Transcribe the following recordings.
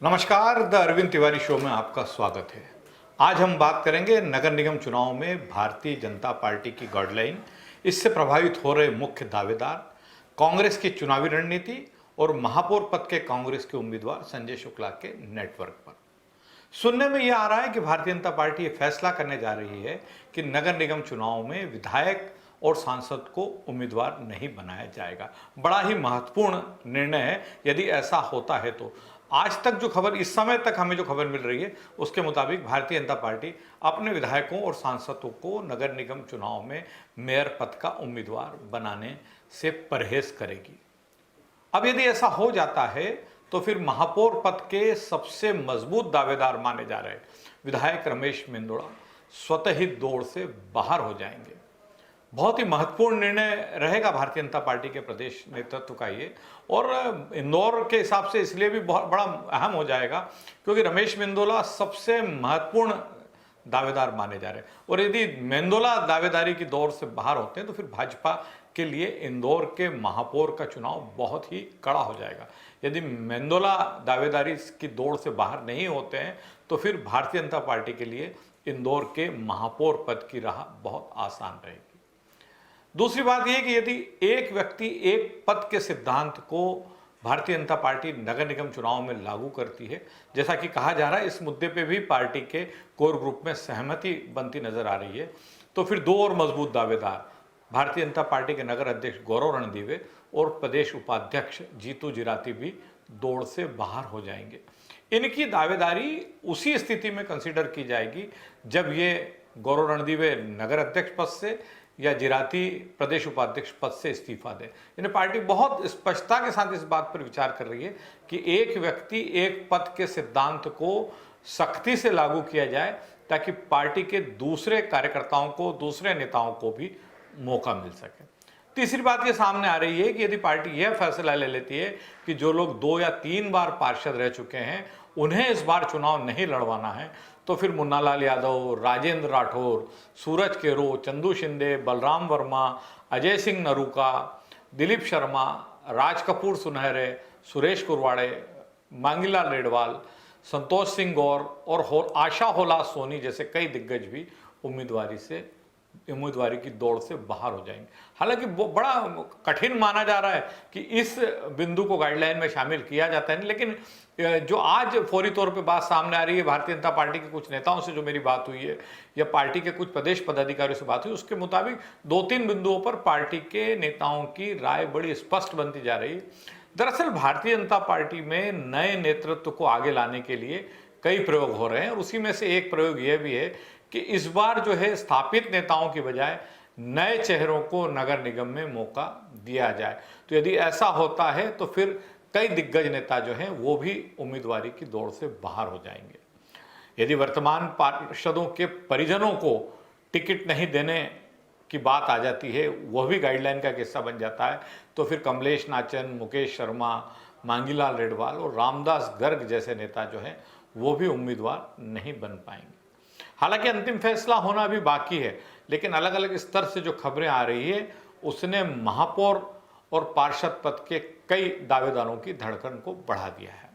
नमस्कार, the Arvind Tiwari show में आपका स्वागत है। आज हम बात करेंगे नगर निगम चुनाव में भारतीय जनता पार्टी की गाइडलाइन, इससे प्रभावित हो रहे मुख्य दावेदार, कांग्रेस की चुनावी रणनीति और महापौर पद के कांग्रेस के उम्मीदवार संजय शुक्ला के नेटवर्क पर। सुनने में यह आ रहा है कि भारतीय जनता पार्टी ये फैसला करने जा रही है कि नगर निगम चुनाव में विधायक और सांसद को उम्मीदवार नहीं बनाया जाएगा। बड़ा ही महत्वपूर्ण निर्णय है यदि ऐसा होता है तो। आज तक जो खबर, इस समय तक हमें जो खबर मिल रही है उसके मुताबिक भारतीय जनता पार्टी अपने विधायकों और सांसदों को नगर निगम चुनाव में मेयर पद का उम्मीदवार बनाने से परहेज करेगी। अब यदि ऐसा हो जाता है तो फिर महापौर पद के सबसे मजबूत दावेदार माने जा रहे विधायक रमेश मेंदोला स्वतः ही दौड़ से बाहर हो जाएंगे। बहुत ही महत्वपूर्ण निर्णय रहेगा भारतीय जनता पार्टी के प्रदेश नेतृत्व का ये, और इंदौर के हिसाब से इसलिए भी बहुत बड़ा अहम हो जाएगा क्योंकि रमेश मेंदोला सबसे महत्वपूर्ण दावेदार माने जा रहे हैं। और यदि मेंदोला दावेदारी की दौड़ से बाहर होते हैं तो फिर भाजपा के लिए इंदौर के महापौर का चुनाव बहुत ही कड़ा हो जाएगा। यदि मेंदोला दावेदारी की दौड़ से बाहर नहीं होते हैं तो फिर भारतीय जनता पार्टी के लिए इंदौर के महापौर पद की राह बहुत आसान रहेगी। दूसरी बात यह कि यदि एक व्यक्ति एक पद के सिद्धांत को भारतीय जनता पार्टी नगर निगम चुनाव में लागू करती है, जैसा कि कहा जा रहा है, इस मुद्दे पे भी पार्टी के कोर ग्रुप में सहमति बनती नजर आ रही है, तो फिर दो और मजबूत दावेदार भारतीय जनता पार्टी के नगर अध्यक्ष गौरव रणदीवे और प्रदेश उपाध्यक्ष जीतू जिराती भी दौड़ से बाहर हो जाएंगे। इनकी दावेदारी उसी स्थिति में कंसिडर की जाएगी जब ये गौरव रणदीवे नगर अध्यक्ष पद से या जिराती प्रदेश उपाध्यक्ष पद से इस्तीफा दे। इन्हें पार्टी बहुत स्पष्टता के साथ इस बात पर विचार कर रही है कि एक व्यक्ति एक पद के सिद्धांत को सख्ती से लागू किया जाए ताकि पार्टी के दूसरे कार्यकर्ताओं को, दूसरे नेताओं को भी मौका मिल सके। तीसरी बात ये सामने आ रही है कि यदि पार्टी यह फैसला ले लेती है कि जो लोग 2 या 3 बार पार्षद रह चुके हैं उन्हें इस बार चुनाव नहीं लड़वाना है, तो फिर मुन्नालाल यादव, राजेंद्र राठौर, सूरज केरो, चंदू शिंदे, बलराम वर्मा, अजय सिंह नरूका, दिलीप शर्मा, राज कपूर सुनहरे, सुरेश कुरवाड़े, मांगीलाल रेडवाल, संतोष सिंह गौर और आशा होला सोनी जैसे कई दिग्गज भी उम्मीदवारी की दौड़ से बाहर हो जाएंगे। हालांकि वो बड़ा कठिन माना जा रहा है कि इस बिंदु को गाइडलाइन में शामिल किया जाता है, लेकिन जो आज फौरी तौर पे बात सामने आ रही है, भारतीय जनता पार्टी के कुछ नेताओं से जो मेरी बात हुई है या पार्टी के कुछ प्रदेश पदाधिकारियों से बात हुई, उसके मुताबिक 2-3 बिंदुओं पर पार्टी के नेताओं की राय बड़ी स्पष्ट बनती जा रही है। दरअसल भारतीय जनता पार्टी में नए नेतृत्व को आगे लाने के लिए कई प्रयोग हो रहे हैं और उसी में से एक प्रयोग यह भी है कि इस बार जो है स्थापित नेताओं की बजाय नए चेहरों को नगर निगम में मौका दिया जाए। तो यदि ऐसा होता है तो फिर कई दिग्गज नेता जो हैं वो भी उम्मीदवारी की दौड़ से बाहर हो जाएंगे। यदि वर्तमान पार्षदों के परिजनों को टिकट नहीं देने की बात आ जाती है, वह भी गाइडलाइन का हिस्सा बन जाता है, तो फिर कमलेश नाचन, मुकेश शर्मा, मांगीलाल रेडवाल और रामदास गर्ग जैसे नेता जो हैं वो भी उम्मीदवार नहीं बन पाएंगे। हालांकि अंतिम फैसला होना भी बाकी है, लेकिन अलग अलग स्तर से जो खबरें आ रही है उसने महापौर और पार्षद पद के कई दावेदारों की धड़कन को बढ़ा दिया है।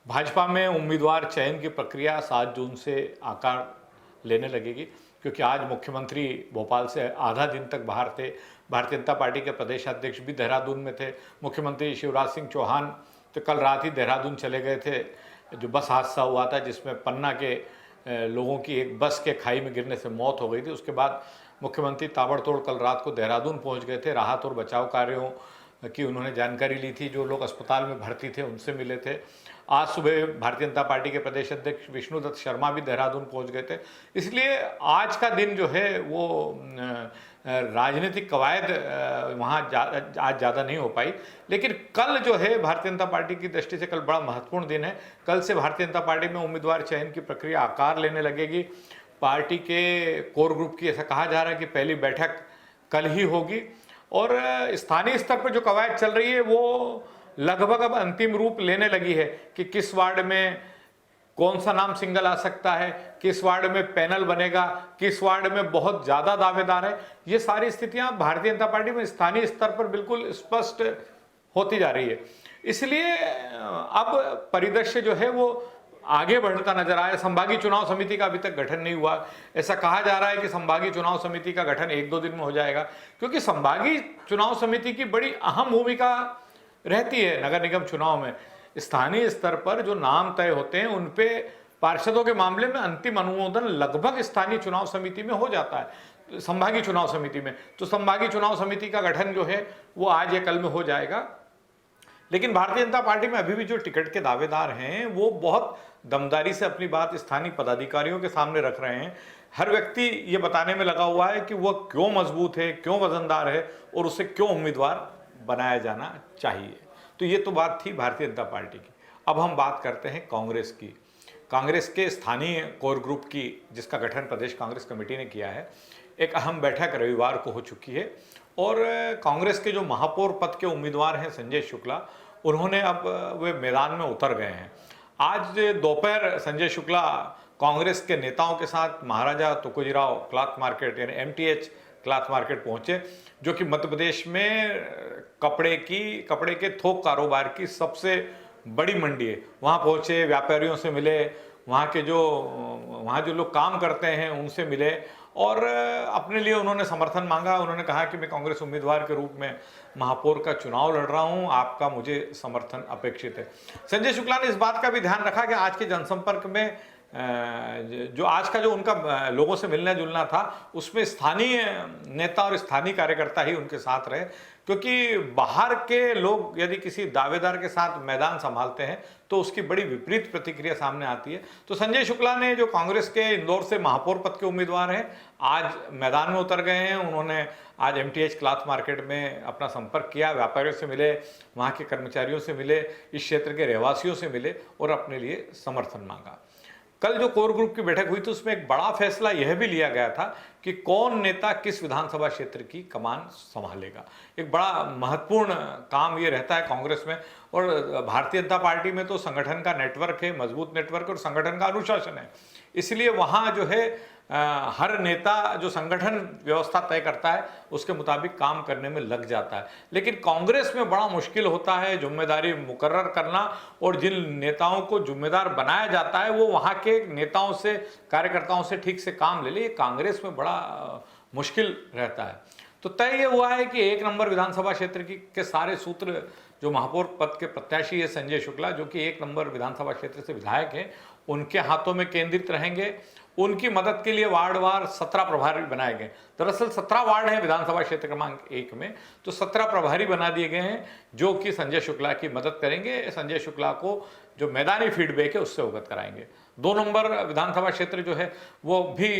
भाजपा में उम्मीदवार चयन की प्रक्रिया 7 जून से आकार लेने लगेगी, क्योंकि आज मुख्यमंत्री भोपाल से आधा दिन तक बाहर थे। भारतीय जनता पार्टी के प्रदेश अध्यक्ष भी देहरादून में थे। मुख्यमंत्री शिवराज सिंह चौहान तो कल रात ही देहरादून चले गए थे। जो बस हादसा हुआ था जिसमें पन्ना के लोगों की एक बस के खाई में गिरने से मौत हो गई थी, उसके बाद मुख्यमंत्री ताबड़तोड़ कल रात को देहरादून पहुंच गए थे। राहत और बचाव कार्यों की उन्होंने जानकारी ली थी, जो लोग अस्पताल में भर्ती थे उनसे मिले थे। आज सुबह भारतीय जनता पार्टी के प्रदेश अध्यक्ष विष्णुदत्त शर्मा भी देहरादून पहुंच गए थे। इसलिए आज का दिन जो है वो राजनीतिक कवायद वहाँ आज ज़्यादा नहीं हो पाई, लेकिन कल जो है भारतीय जनता पार्टी की दृष्टि से कल बड़ा महत्वपूर्ण दिन है। कल से भारतीय जनता पार्टी में उम्मीदवार चयन की प्रक्रिया आकार लेने लगेगी। पार्टी के कोर ग्रुप की ऐसा कहा जा रहा है कि पहली बैठक कल ही होगी और स्थानीय स्तर पर जो कवायद चल रही है वो लगभग अब अंतिम रूप लेने लगी है कि किस वार्ड में कौन सा नाम सिंगल आ सकता है, किस वार्ड में पैनल बनेगा, किस वार्ड में बहुत ज्यादा दावेदार है। ये सारी स्थितियां भारतीय जनता पार्टी में स्थानीय स्तर पर बिल्कुल स्पष्ट होती जा रही है। इसलिए अब परिदृश्य जो है वो आगे बढ़ता नजर आया। संभागीय चुनाव समिति का अभी तक गठन नहीं हुआ। ऐसा कहा जा रहा है कि संभागीय चुनाव समिति का गठन 1-2 दिन में हो जाएगा, क्योंकि संभागीय चुनाव समिति की बड़ी अहम भूमिका रहती है नगर निगम चुनाव में। स्थानीय स्तर पर जो नाम तय होते हैं उन पे पार्षदों के मामले में अंतिम अनुमोदन लगभग स्थानीय चुनाव समिति में हो जाता है, संभागीय चुनाव समिति में। तो संभागीय चुनाव समिति का गठन जो है वो आज या कल में हो जाएगा। लेकिन भारतीय जनता पार्टी में अभी भी जो टिकट के दावेदार हैं वो बहुत दमदारी से अपनी बात स्थानीय पदाधिकारियों के सामने रख रहे हैं। हर व्यक्ति ये बताने में लगा हुआ है कि वह क्यों मजबूत है, क्यों वजनदार है और उसे क्यों उम्मीदवार बनाया जाना चाहिए। तो ये तो बात थी भारतीय जनता पार्टी की। अब हम बात करते हैं कांग्रेस की। कांग्रेस के स्थानीय कोर ग्रुप की, जिसका गठन प्रदेश कांग्रेस कमेटी ने किया है, एक अहम बैठक रविवार को हो चुकी है और कांग्रेस के जो महापौर पद के उम्मीदवार हैं संजय शुक्ला, उन्होंने अब वे मैदान में उतर गए हैं। आज दोपहर संजय शुक्ला कांग्रेस के नेताओं के साथ महाराजा तुकोजीराव क्लॉथ मार्केट यानी MTH क्लॉथ मार्केट पहुंचे, जो कि मध्य प्रदेश में कपड़े के थोक कारोबार की सबसे बड़ी मंडी है। वहां पहुंचे, व्यापारियों से मिले, वहाँ जो लोग काम करते हैं उनसे मिले और अपने लिए उन्होंने समर्थन मांगा। उन्होंने कहा कि मैं कांग्रेस उम्मीदवार के रूप में महापौर का चुनाव लड़ रहा हूं, आपका मुझे समर्थन अपेक्षित है। संजय शुक्ला ने इस बात का भी ध्यान रखा कि आज के जनसंपर्क में जो उनका लोगों से मिलना जुलना था उसमें स्थानीय नेता और स्थानीय कार्यकर्ता ही उनके साथ रहे, क्योंकि बाहर के लोग यदि किसी दावेदार के साथ मैदान संभालते हैं तो उसकी बड़ी विपरीत प्रतिक्रिया सामने आती है। तो संजय शुक्ला ने, जो कांग्रेस के इंदौर से महापौर पद के उम्मीदवार हैं, आज मैदान में उतर गए हैं। उन्होंने आज MTH क्लॉथ मार्केट में अपना संपर्क किया, व्यापारियों से मिले, वहाँ के कर्मचारियों से मिले, इस क्षेत्र के रहवासियों से मिले और अपने लिए समर्थन मांगा। कल जो कोर ग्रुप की बैठक हुई थी उसमें एक बड़ा फैसला यह भी लिया गया था कि कौन नेता किस विधानसभा क्षेत्र की कमान संभालेगा। एक बड़ा महत्वपूर्ण काम ये रहता है कांग्रेस में, और भारतीय जनता पार्टी में तो संगठन का नेटवर्क है, मजबूत नेटवर्क, और संगठन का अनुशासन है। इसलिए वहाँ जो है हर नेता जो संगठन व्यवस्था तय करता है उसके मुताबिक काम करने में लग जाता है। लेकिन कांग्रेस में बड़ा मुश्किल होता है जिम्मेदारी मुकर्रर करना, और जिन नेताओं को जिम्मेदार बनाया जाता है वो वहाँ के नेताओं से, कार्यकर्ताओं से ठीक से काम ले ले। कांग्रेस में बड़ा मुश्किल रहता है। तो तय ये हुआ है कि 1 नंबर विधानसभा क्षेत्र के सारे सूत्र, जो महापौर पद के प्रत्याशी है संजय शुक्ला, जो कि 1 नंबर विधानसभा क्षेत्र से विधायक हैं, उनके हाथों में केंद्रित रहेंगे। उनकी मदद के लिए वार्डवार 17 प्रभारी बनाए गए। दरअसल 17 वार्ड हैं विधानसभा क्षेत्र क्रमांक 1 में, तो 17 प्रभारी बना दिए गए हैं जो कि संजय शुक्ला की मदद करेंगे, संजय शुक्ला को जो मैदानी फीडबैक है उससे अवगत कराएंगे। 2 नंबर विधानसभा क्षेत्र जो है वो भी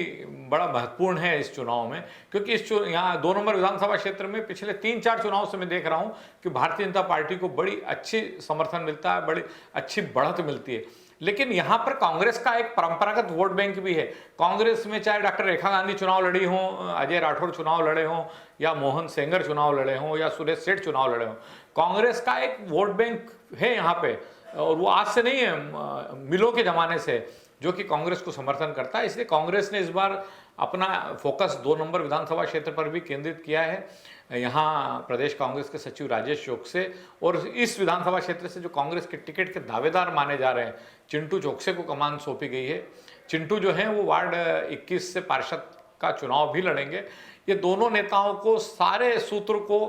बड़ा महत्वपूर्ण है इस चुनाव में, क्योंकि यहाँ 2 नंबर विधानसभा क्षेत्र में पिछले 3-4 चुनाव से मैं देख रहा हूँ कि भारतीय जनता पार्टी को बड़ी अच्छी समर्थन मिलता है, बड़ी अच्छी बढ़त मिलती है। लेकिन यहाँ पर कांग्रेस का एक परंपरागत वोट बैंक भी है। कांग्रेस में चाहे डॉक्टर रेखा गांधी चुनाव लड़ी हों, अजय राठौर चुनाव लड़े हों, या मोहन सेंगर चुनाव लड़े हों, या सुरेश सेठ चुनाव लड़े हों, कांग्रेस का एक वोट बैंक है यहाँ पे, और वो आज से नहीं है, मिलों के जमाने से, जो कि कांग्रेस को समर्थन करता है। इसलिए कांग्रेस ने इस बार अपना फोकस 2 नंबर विधानसभा क्षेत्र पर भी केंद्रित किया है। यहाँ प्रदेश कांग्रेस के सचिव राजेश चोकसे, और इस विधानसभा क्षेत्र से जो कांग्रेस के टिकट के दावेदार माने जा रहे हैं, चिंटू चोकसे को कमान सौंपी गई है। चिंटू जो हैं वो वार्ड 21 से पार्षद का चुनाव भी लड़ेंगे। ये दोनों नेताओं को सारे सूत्र को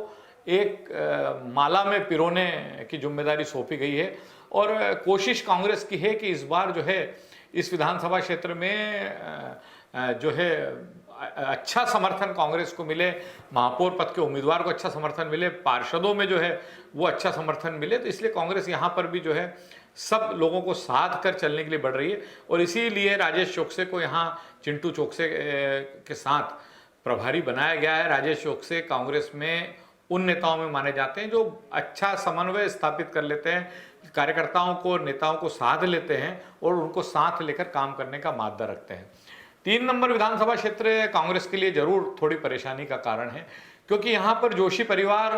एक माला में पिरोने की जिम्मेदारी सौंपी गई है, और कोशिश कांग्रेस की है कि इस बार जो है इस विधानसभा क्षेत्र में जो है अच्छा समर्थन कांग्रेस को मिले, महापौर पद के उम्मीदवार को अच्छा समर्थन मिले, पार्षदों में जो है वो अच्छा समर्थन मिले। तो इसलिए कांग्रेस यहाँ पर भी जो है सब लोगों को साथ कर चलने के लिए बढ़ रही है, और इसीलिए राजेश चोकसे को यहाँ चिंटू चोकसे के साथ प्रभारी बनाया गया है। राजेश चोकसे कांग्रेस में उन नेताओं में माने जाते हैं जो अच्छा समन्वय स्थापित कर लेते हैं, कार्यकर्ताओं को, नेताओं को साथ लेते हैं और उनको साथ लेकर काम करने का मादा रखते हैं। 3 नंबर विधानसभा क्षेत्र कांग्रेस के लिए जरूर थोड़ी परेशानी का कारण है, क्योंकि यहाँ पर जोशी परिवार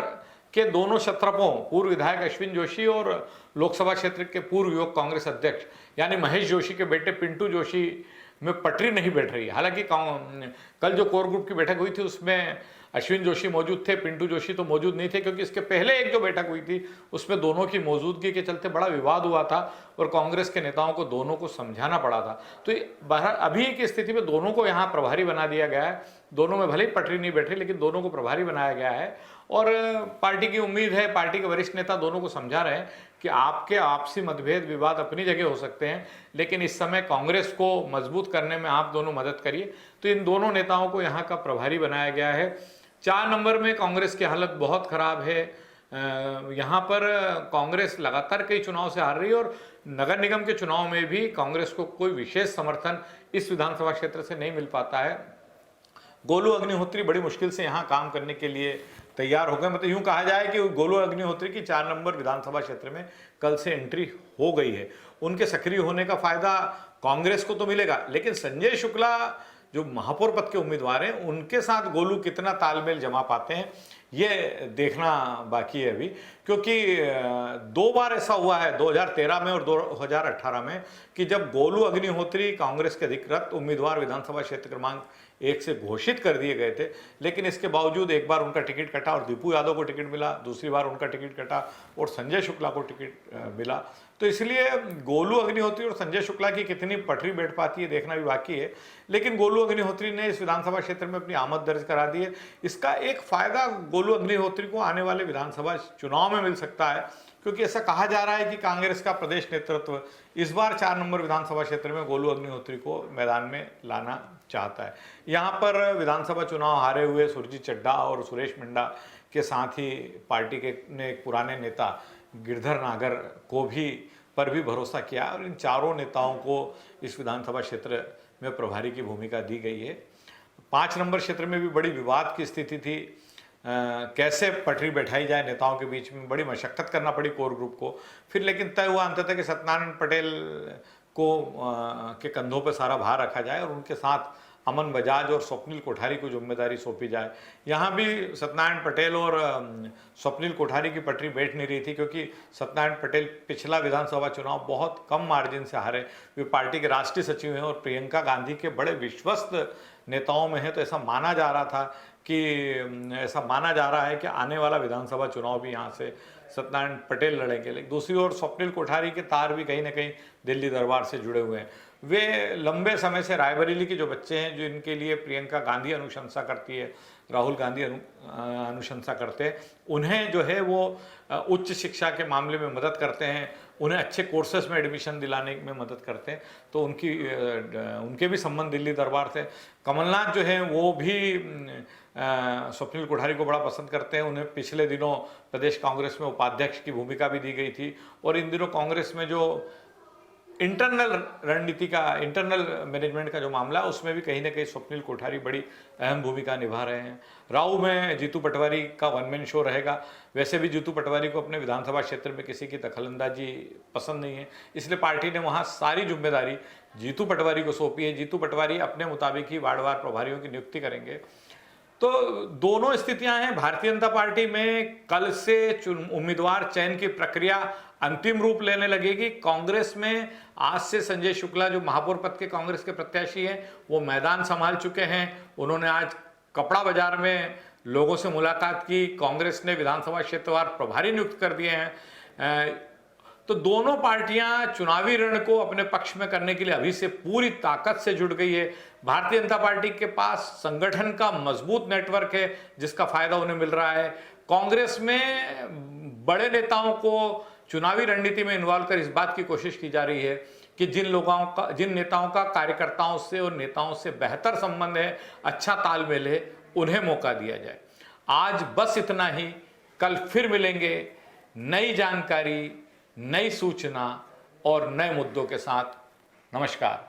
के दोनों क्षत्रपों, पूर्व विधायक अश्विन जोशी और लोकसभा क्षेत्र के पूर्व युवक कांग्रेस अध्यक्ष यानी महेश जोशी के बेटे पिंटू जोशी में पटरी नहीं बैठ रही है। हालांकि कल जो कोर ग्रुप की बैठक हुई थी उसमें अश्विन जोशी मौजूद थे, पिंटू जोशी तो मौजूद नहीं थे, क्योंकि इसके पहले एक जो बैठक हुई थी उसमें दोनों की मौजूदगी के चलते बड़ा विवाद हुआ था और कांग्रेस के नेताओं को दोनों को समझाना पड़ा था। तो बहरहाल अभी की स्थिति में दोनों को यहाँ प्रभारी बना दिया गया है। दोनों में भले ही पटरी नहीं बैठ रही, लेकिन दोनों को प्रभारी बनाया गया है और पार्टी की उम्मीद है, पार्टी के वरिष्ठ नेता दोनों को समझा रहे हैं कि आपके आपसी मतभेद विवाद अपनी जगह हो सकते हैं, लेकिन इस समय कांग्रेस को मजबूत करने में आप दोनों मदद करिए। तो इन दोनों नेताओं को यहाँ का प्रभारी बनाया गया है। 4 नंबर में कांग्रेस की हालत बहुत खराब है। यहाँ पर कांग्रेस लगातार कई चुनाव से हार रही है और नगर निगम के चुनाव में भी कांग्रेस को कोई विशेष समर्थन इस विधानसभा क्षेत्र से नहीं मिल पाता है। गोलू अग्निहोत्री बड़ी मुश्किल से यहाँ काम करने के लिए तैयार हो गए। मतलब यूं कहा जाए कि गोलू अग्निहोत्री की 4 नंबर विधानसभा क्षेत्र में कल से एंट्री हो गई है। उनके सक्रिय होने का फायदा कांग्रेस को तो मिलेगा, लेकिन संजय शुक्ला जो महापौर पद के उम्मीदवार हैं उनके साथ गोलू कितना तालमेल जमा पाते हैं ये देखना बाकी है अभी, क्योंकि 2 बार ऐसा हुआ है 2013 में और 2018 में कि जब गोलू अग्निहोत्री कांग्रेस के अधिकृत उम्मीदवार विधानसभा क्षेत्र क्रमांक 1 से घोषित कर दिए गए थे, लेकिन इसके बावजूद एक बार उनका टिकट कटा और दीपू यादव को टिकट मिला, दूसरी बार उनका टिकट कटा और संजय शुक्ला को टिकट मिला। तो इसलिए गोलू अग्निहोत्री और संजय शुक्ला की कितनी पटरी बैठ पाती है देखना भी बाकी है, लेकिन गोलू अग्निहोत्री ने इस विधानसभा क्षेत्र में अपनी आमद दर्ज करा दी है। इसका एक फायदा गोलू अग्निहोत्री को आने वाले विधानसभा चुनाव में मिल सकता है, क्योंकि ऐसा कहा जा रहा है कि कांग्रेस का प्रदेश नेतृत्व इस बार 4 नंबर विधानसभा क्षेत्र में गोलू अग्निहोत्री को मैदान में लाना चाहता है। यहाँ पर विधानसभा चुनाव हारे हुए सुरजीत चड्ढा और सुरेश मिंडा के साथ ही पार्टी के ने एक पुराने नेता गिरधर नागर को भी पर भी भरोसा किया और इन चारों नेताओं को इस विधानसभा क्षेत्र में प्रभारी की भूमिका दी गई है। 5 नंबर क्षेत्र में भी बड़ी विवाद की स्थिति थी। कैसे पटरी बैठाई जाए नेताओं के बीच में, बड़ी मशक्कत करना पड़ी कोर ग्रुप को। फिर लेकिन तय हुआ अंततः कि सत्यनारायण पटेल को के कंधों पर सारा भार रखा जाए और उनके साथ अमन बजाज और स्वप्निल कोठारी को जिम्मेदारी सौंपी जाए। यहाँ भी सत्यनारायण पटेल और स्वप्निल कोठारी की पटरी बैठ नहीं रही थी, क्योंकि सत्यनारायण पटेल पिछला विधानसभा चुनाव बहुत कम मार्जिन से हारे। वे पार्टी के राष्ट्रीय सचिव हैं और प्रियंका गांधी के बड़े विश्वस्त नेताओं में हैं। तो ऐसा माना जा रहा है कि आने वाला विधानसभा चुनाव भी यहाँ से सत्यनारायण पटेल लड़ेंगे। लेकिन दूसरी ओर स्वप्निल कोठारी के तार भी कहीं ना कहीं दिल्ली दरबार से जुड़े हुए हैं। वे लंबे समय से रायबरेली के जो बच्चे हैं, जो इनके लिए प्रियंका गांधी अनुशंसा करती है, राहुल गांधी अनुशंसा करते हैं, उन्हें जो है वो उच्च शिक्षा के मामले में मदद करते हैं, उन्हें अच्छे कोर्सेज में एडमिशन दिलाने में मदद करते हैं। तो उनके भी संबंध दिल्ली दरबार से। कमलनाथ जो है वो भी स्वप्निल कोठारी को बड़ा पसंद करते हैं। उन्हें पिछले दिनों प्रदेश कांग्रेस में उपाध्यक्ष की भूमिका भी दी गई थी और इन दिनों कांग्रेस में जो इंटरनल रणनीति का, इंटरनल मैनेजमेंट का जो मामला है उसमें भी कहीं ना कहीं स्वप्निल कोठारी बड़ी अहम भूमिका निभा रहे हैं। राऊ में जीतू पटवारी का 1 मैन शो रहेगा। वैसे भी जीतू पटवारी को अपने विधानसभा क्षेत्र में किसी की दखलंदाजी पसंद नहीं है, इसलिए पार्टी ने वहाँ सारी जिम्मेदारी जीतू पटवारी को सौंपी है। जीतू पटवारी अपने मुताबिक ही वार्डवार प्रभारियों की नियुक्ति करेंगे। तो दोनों स्थितियां हैं। भारतीय जनता पार्टी में कल से उम्मीदवार चयन की प्रक्रिया अंतिम रूप लेने लगेगी। कांग्रेस में आज से संजय शुक्ला जो महापौर पद के कांग्रेस के प्रत्याशी हैं वो मैदान संभाल चुके हैं। उन्होंने आज कपड़ा बाजार में लोगों से मुलाकात की। कांग्रेस ने विधानसभा क्षेत्रवार प्रभारी नियुक्त कर दिए हैं। तो दोनों पार्टियां चुनावी रण को अपने पक्ष में करने के लिए अभी से पूरी ताकत से जुट गई है। भारतीय जनता पार्टी के पास संगठन का मजबूत नेटवर्क है जिसका फायदा उन्हें मिल रहा है। कांग्रेस में बड़े नेताओं को चुनावी रणनीति में इन्वॉल्व कर इस बात की कोशिश की जा रही है कि जिन नेताओं का कार्यकर्ताओं से और नेताओं से बेहतर संबंध है, अच्छा तालमेल है, उन्हें मौका दिया जाए। आज बस इतना ही। कल फिर मिलेंगे नई जानकारी, नई सूचना और नए मुद्दों के साथ। नमस्कार।